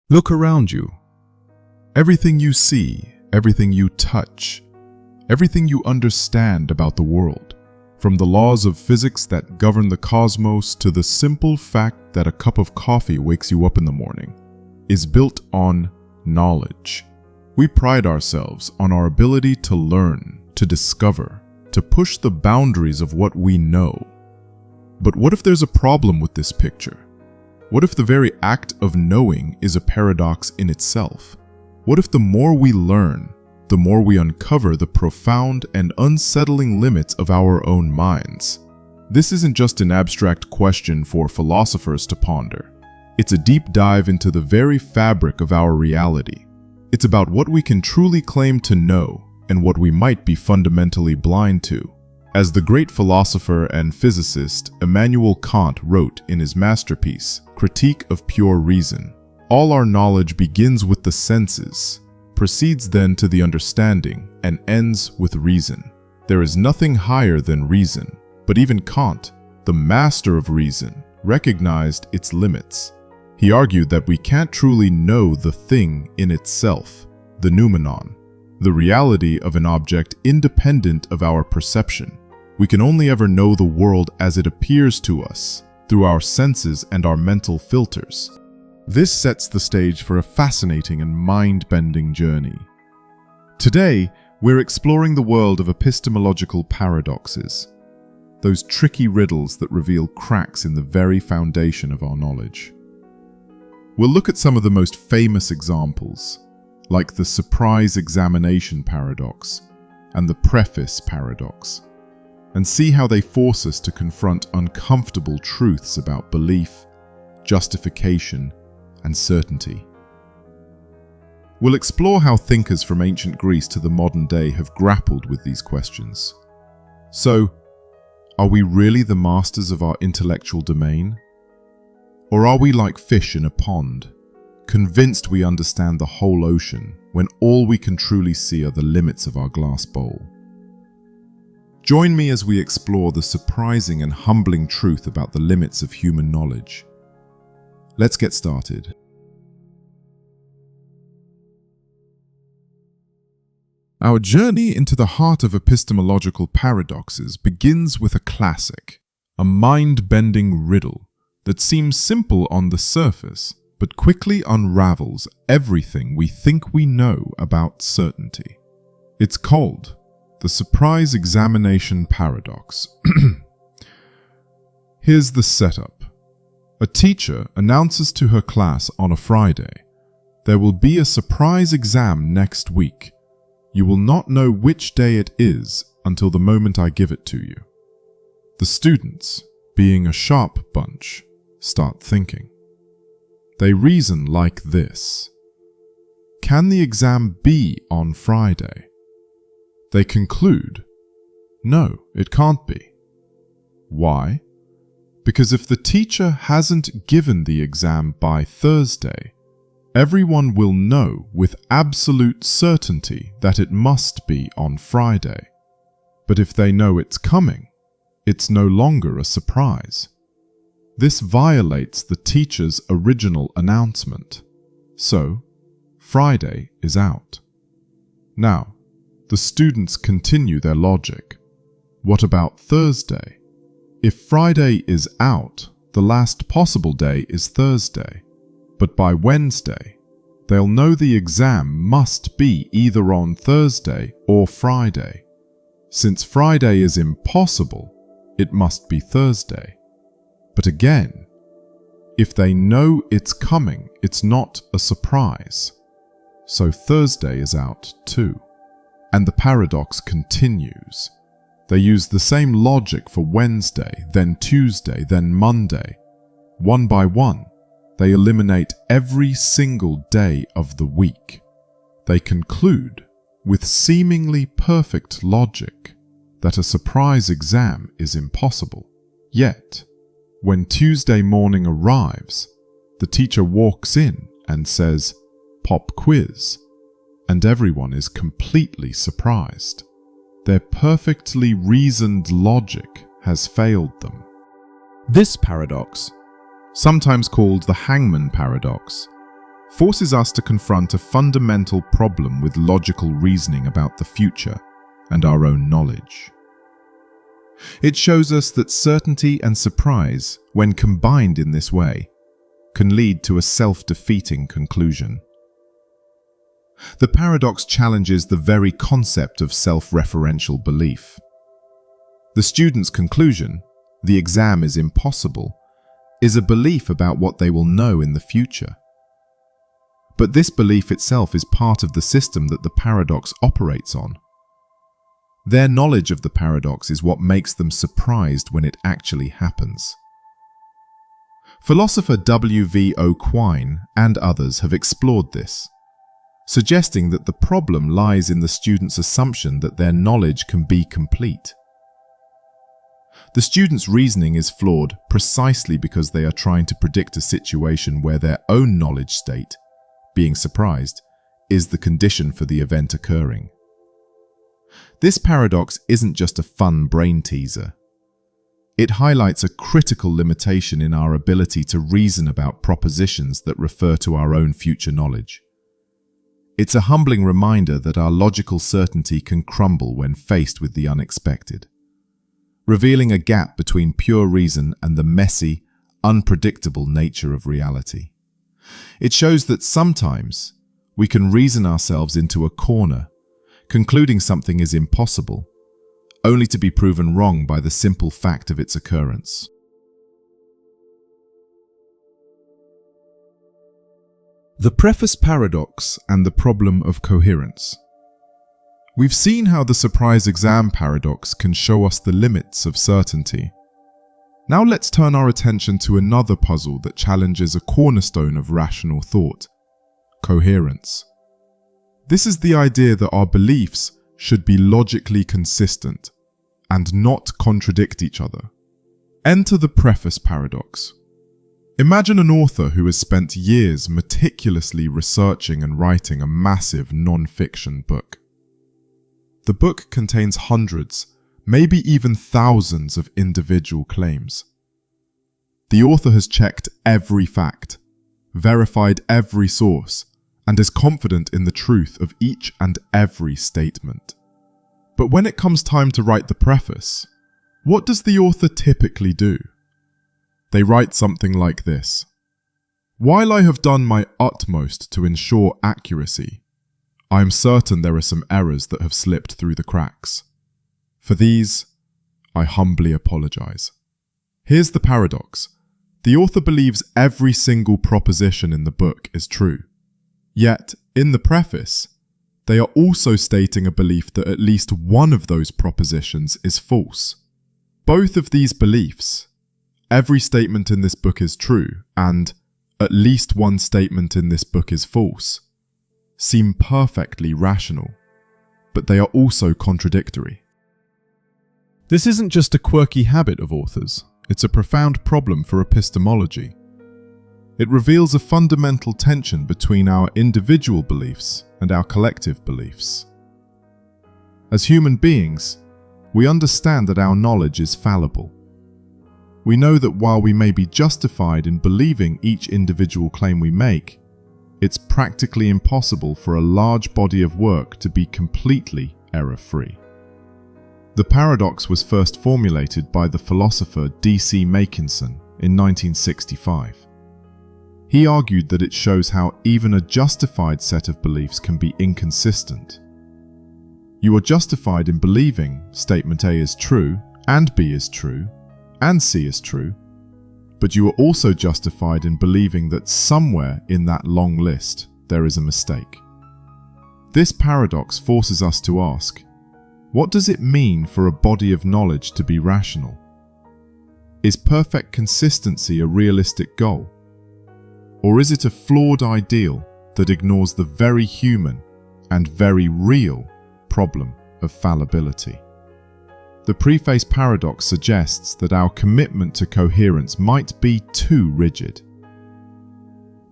Look around you. Everything you see, everything you touch, everything you understand about the world, from the laws of physics that govern the cosmos to the simple fact that a cup of coffee wakes you up in the morning, is built on knowledge. We pride ourselves on our ability to learn, to discover, to push the boundaries of what we know. But what if there's a problem with this picture? What if the very act of knowing is a paradox in itself? What if the more we learn, the more we uncover the profound and unsettling limits of our own minds? This isn't just an abstract question for philosophers to ponder. It's a deep dive into the very fabric of our reality. It's about what we can truly claim to know and what we might be fundamentally blind to. As the great philosopher and physicist Immanuel Kant wrote in his masterpiece, Critique of Pure Reason, all our knowledge begins with the senses, proceeds then to the understanding, and ends with reason. There is nothing higher than reason, but even Kant, the master of reason, recognized its limits. He argued that we can't truly know the thing in itself, the noumenon, the reality of an object independent of our perception. We can only ever know the world as it appears to us, through our senses and our mental filters. This sets the stage for a fascinating and mind-bending journey. Today, we're exploring the world of epistemological paradoxes, those tricky riddles that reveal cracks in the very foundation of our knowledge. We'll look at some of the most famous examples, like the surprise examination paradox and the preface paradox, and see how they force us to confront uncomfortable truths about belief, justification, and certainty. We'll explore how thinkers from ancient Greece to the modern day have grappled with these questions. So, are we really the masters of our intellectual domain? Or are we like fish in a pond, convinced we understand the whole ocean when all we can truly see are the limits of our glass bowl? Join me as we explore the surprising and humbling truth about the limits of human knowledge. Let's get started. Our journey into the heart of epistemological paradoxes begins with a classic, a mind-bending riddle that seems simple on the surface, but quickly unravels everything we think we know about certainty. It's called the surprise examination paradox. Here's the setup. A teacher announces to her class on a Friday, "There will be a surprise exam next week. You will not know which day it is until the moment I give it to you." The students, being a sharp bunch, start thinking. They reason like this: can the exam be on Friday? They conclude, no, it can't be. Why? Because if the teacher hasn't given the exam by Thursday, everyone will know with absolute certainty that it must be on Friday. But if they know it's coming, it's no longer a surprise. This violates the teacher's original announcement. So, Friday is out. Now, the students continue their logic. What about Thursday? If Friday is out, the last possible day is Thursday. But by Wednesday, they'll know the exam must be either on Thursday or Friday. Since Friday is impossible, it must be Thursday. But again, if they know it's coming, it's not a surprise. So Thursday is out too. And the paradox continues. They use the same logic for Wednesday, then Tuesday, then Monday. One by one, they eliminate every single day of the week. They conclude, with seemingly perfect logic, that a surprise exam is impossible. Yet, when Tuesday morning arrives, the teacher walks in and says, "Pop quiz," and everyone is completely surprised. Their perfectly reasoned logic has failed them. This paradox, sometimes called the hangman paradox, forces us to confront a fundamental problem with logical reasoning about the future and our own knowledge. It shows us that certainty and surprise, when combined in this way, can lead to a self-defeating conclusion. The paradox challenges the very concept of self-referential belief. The student's conclusion, the exam is impossible, is a belief about what they will know in the future. But this belief itself is part of the system that the paradox operates on. Their knowledge of the paradox is what makes them surprised when it actually happens. Philosopher W.V.O. Quine and others have explored this, suggesting that the problem lies in the student's assumption that their knowledge can be complete. The student's reasoning is flawed precisely because they are trying to predict a situation where their own knowledge state, being surprised, is the condition for the event occurring. This paradox isn't just a fun brain teaser. It highlights a critical limitation in our ability to reason about propositions that refer to our own future knowledge. It's a humbling reminder that our logical certainty can crumble when faced with the unexpected, revealing a gap between pure reason and the messy, unpredictable nature of reality. It shows that sometimes we can reason ourselves into a corner, concluding something is impossible, only to be proven wrong by the simple fact of its occurrence. The Preface paradox and the problem of coherence. We've seen how the surprise exam paradox can show us the limits of certainty. Now let's turn our attention to another puzzle that challenges a cornerstone of rational thought: coherence. This is the idea that our beliefs should be logically consistent and not contradict each other. Enter the Preface paradox. Imagine an author who has spent years meticulously researching and writing a massive non-fiction book. The book contains hundreds, maybe even thousands of individual claims. The author has checked every fact, verified every source, and is confident in the truth of each and every statement. But when it comes time to write the preface, what does the author typically do? They write something like this: "While I have done my utmost to ensure accuracy, I am certain there are some errors that have slipped through the cracks. For these, I humbly apologize." Here's the paradox. The author believes every single proposition in the book is true. Yet, in the preface, they are also stating a belief that at least one of those propositions is false. Both of these beliefs, every statement in this book is true, and at least one statement in this book is false, seem perfectly rational, but they are also contradictory. This isn't just a quirky habit of authors, it's a profound problem for epistemology. It reveals a fundamental tension between our individual beliefs and our collective beliefs. As human beings, we understand that our knowledge is fallible. We know that while we may be justified in believing each individual claim we make, it's practically impossible for a large body of work to be completely error-free. The paradox was first formulated by the philosopher D.C. Makinson in 1965. He argued that it shows how even a justified set of beliefs can be inconsistent. You are justified in believing statement A is true, and B is true, and C is true, but you are also justified in believing that somewhere in that long list there is a mistake. This paradox forces us to ask, what does it mean for a body of knowledge to be rational? Is perfect consistency a realistic goal? Or is it a flawed ideal that ignores the very human and very real problem of fallibility? The Preface paradox suggests that our commitment to coherence might be too rigid.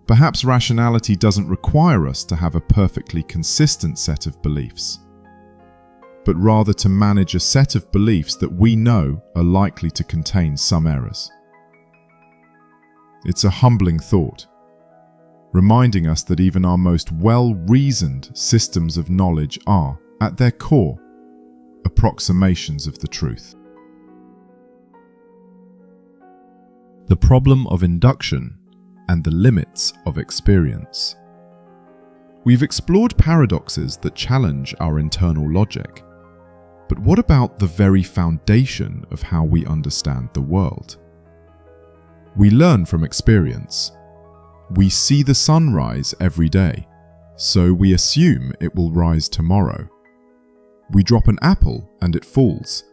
Perhaps rationality doesn't require us to have a perfectly consistent set of beliefs, but rather to manage a set of beliefs that we know are likely to contain some errors. It's a humbling thought. reminding us that even our most well-reasoned systems of knowledge are, at their core, approximations of the truth. The problem of induction and the limits of experience. We've explored paradoxes that challenge our internal logic. But what about the very foundation of how we understand the world? We learn from experience. We see the sun rise every day, so we assume it will rise tomorrow. We drop an apple and it falls,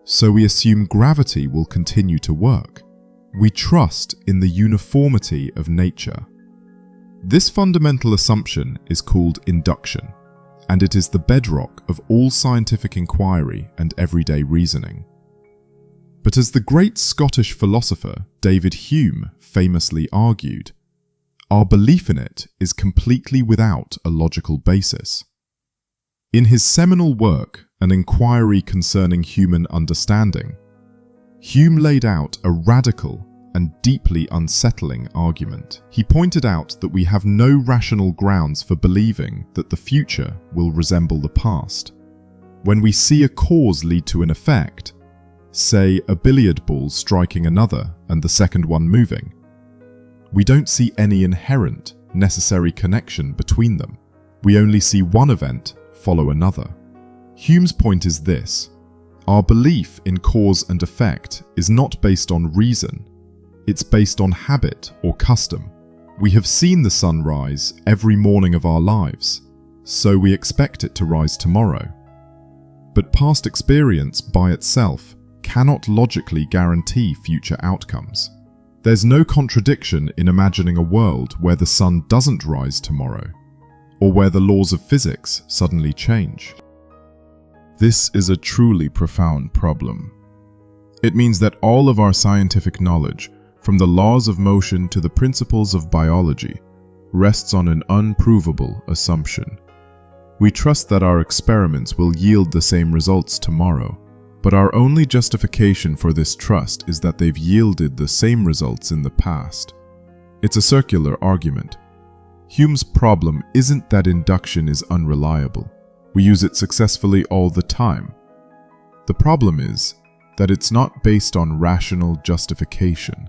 so we assume gravity will continue to work. We trust in the uniformity of nature. This fundamental assumption is called induction, and it is the bedrock of all scientific inquiry and everyday reasoning. But as the great Scottish philosopher David Hume famously argued, our belief in it is completely without a logical basis. In his seminal work, An Inquiry Concerning Human Understanding, Hume laid out a radical and deeply unsettling argument. He pointed out that we have no rational grounds for believing that the future will resemble the past. When we see a cause lead to an effect, say a billiard ball striking another and the second one moving, we don't see any inherent, necessary connection between them. We only see one event follow another. Hume's point is this: our belief in cause and effect is not based on reason, it's based on habit or custom. We have seen the sun rise every morning of our lives, so we expect it to rise tomorrow. But past experience by itself cannot logically guarantee future outcomes. There's no contradiction in imagining a world where the sun doesn't rise tomorrow, or where the laws of physics suddenly change. This is a truly profound problem. It means that all of our scientific knowledge, from the laws of motion to the principles of biology, rests on an unprovable assumption. We trust that our experiments will yield the same results tomorrow, but our only justification for this trust is that they've yielded the same results in the past. It's a circular argument. Hume's problem isn't that induction is unreliable. We use it successfully all the time. The problem is that it's not based on rational justification.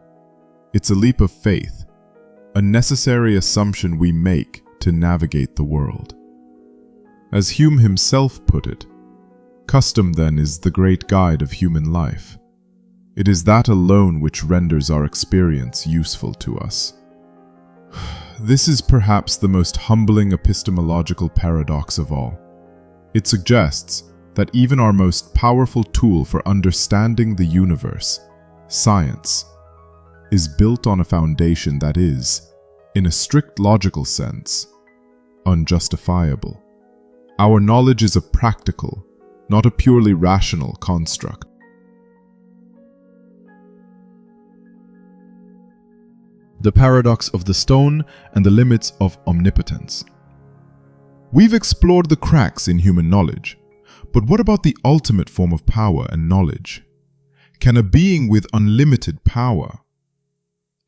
It's a leap of faith, a necessary assumption we make to navigate the world. As Hume himself put it, custom then is the great guide of human life. It is that alone which renders our experience useful to us. This is perhaps the most humbling epistemological paradox of all. It suggests that even our most powerful tool for understanding the universe, science, is built on a foundation that is, in a strict logical sense, unjustifiable. Our knowledge is a practical, not a purely rational construct. The paradox of the stone and the limits of omnipotence. We've explored the cracks in human knowledge, but what about the ultimate form of power and knowledge? Can a being with unlimited power,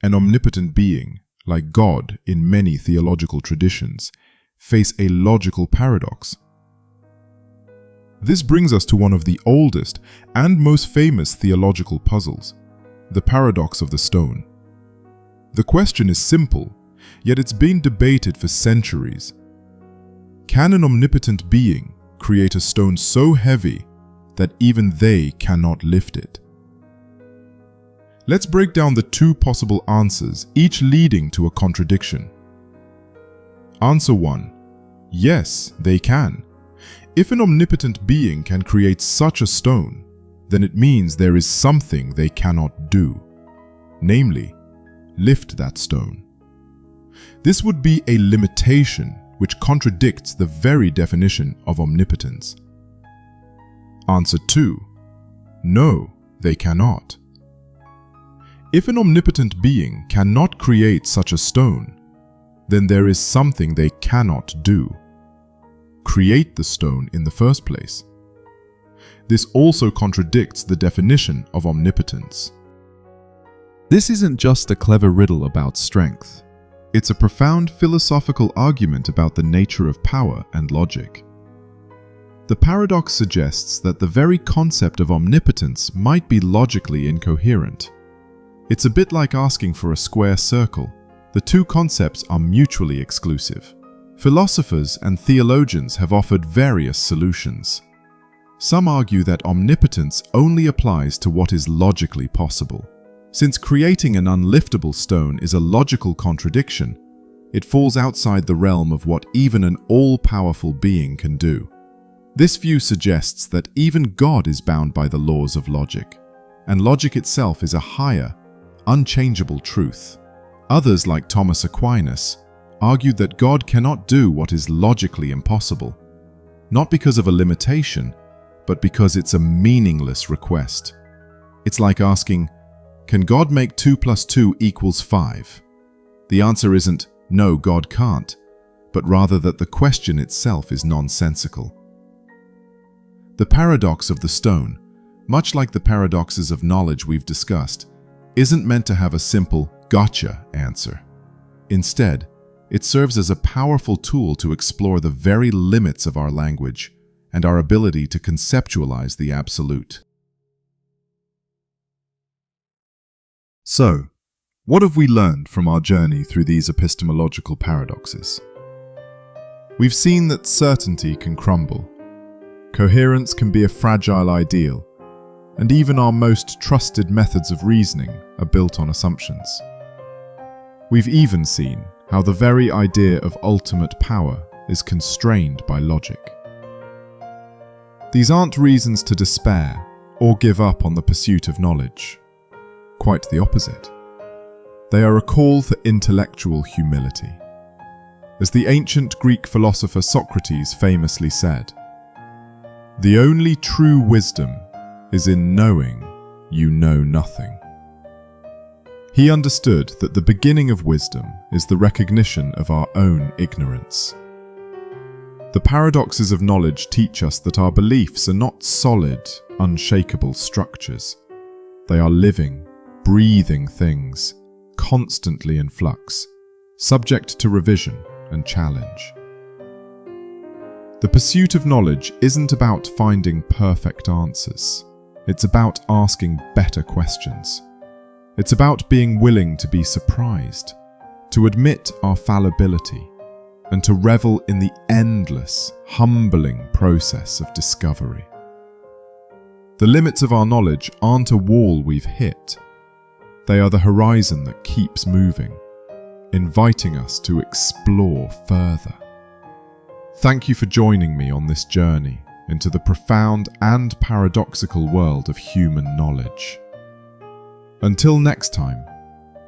an omnipotent being, like God in many theological traditions, face a logical paradox? This brings us to one of the oldest and most famous theological puzzles, the paradox of the stone. The question is simple, yet it's been debated for centuries. Can an omnipotent being create a stone so heavy that even they cannot lift it? Let's break down the two possible answers, each leading to a contradiction. Answer 1. Yes, they can. If an omnipotent being can create such a stone, then it means there is something they cannot do, namely, lift that stone. This would be a limitation which contradicts the very definition of omnipotence. Answer 2. No, they cannot. If an omnipotent being cannot create such a stone, then there is something they cannot do: create the stone in the first place. This also contradicts the definition of omnipotence. This isn't just a clever riddle about strength. It's a profound philosophical argument about the nature of power and logic. The paradox suggests that the very concept of omnipotence might be logically incoherent. It's a bit like asking for a square circle. The two concepts are mutually exclusive. Philosophers and theologians have offered various solutions. Some argue that omnipotence only applies to what is logically possible. Since creating an unliftable stone is a logical contradiction, it falls outside the realm of what even an all-powerful being can do. This view suggests that even God is bound by the laws of logic, and logic itself is a higher, unchangeable truth. Others, like Thomas Aquinas, argued that God cannot do what is logically impossible, not because of a limitation, but because it's a meaningless request. It's like asking, can God make 2 + 2 = 5? The answer isn't, no, God can't, but rather that the question itself is nonsensical. The paradox of the stone, much like the paradoxes of knowledge we've discussed, isn't meant to have a simple gotcha answer. Instead, it serves as a powerful tool to explore the very limits of our language and our ability to conceptualize the absolute. So, what have we learned from our journey through these epistemological paradoxes? We've seen that certainty can crumble, coherence can be a fragile ideal, and even our most trusted methods of reasoning are built on assumptions. We've even seen how the very idea of ultimate power is constrained by logic. These aren't reasons to despair or give up on the pursuit of knowledge. Quite the opposite. They are a call for intellectual humility. As the ancient Greek philosopher Socrates famously said, "The only true wisdom is in knowing you know nothing." He understood that the beginning of wisdom is the recognition of our own ignorance. The paradoxes of knowledge teach us that our beliefs are not solid, unshakable structures. They are living, breathing things, constantly in flux, subject to revision and challenge. The pursuit of knowledge isn't about finding perfect answers. It's about asking better questions. It's about being willing to be surprised, to admit our fallibility, and to revel in the endless, humbling process of discovery. The limits of our knowledge aren't a wall we've hit. They are the horizon that keeps moving, inviting us to explore further. Thank you for joining me on this journey into the profound and paradoxical world of human knowledge. Until next time,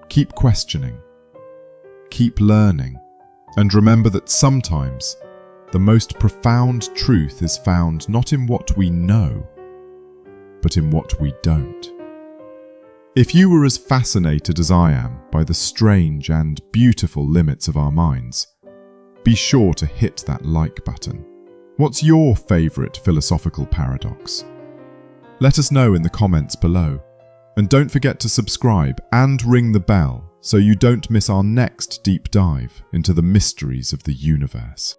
keep questioning, keep learning, and remember that sometimes the most profound truth is found not in what we know, but in what we don't. If you were as fascinated as I am by the strange and beautiful limits of our minds, be sure to hit that like button. What's your favorite philosophical paradox? Let us know in the comments below. And don't forget to subscribe and ring the bell so you don't miss our next deep dive into the mysteries of the universe.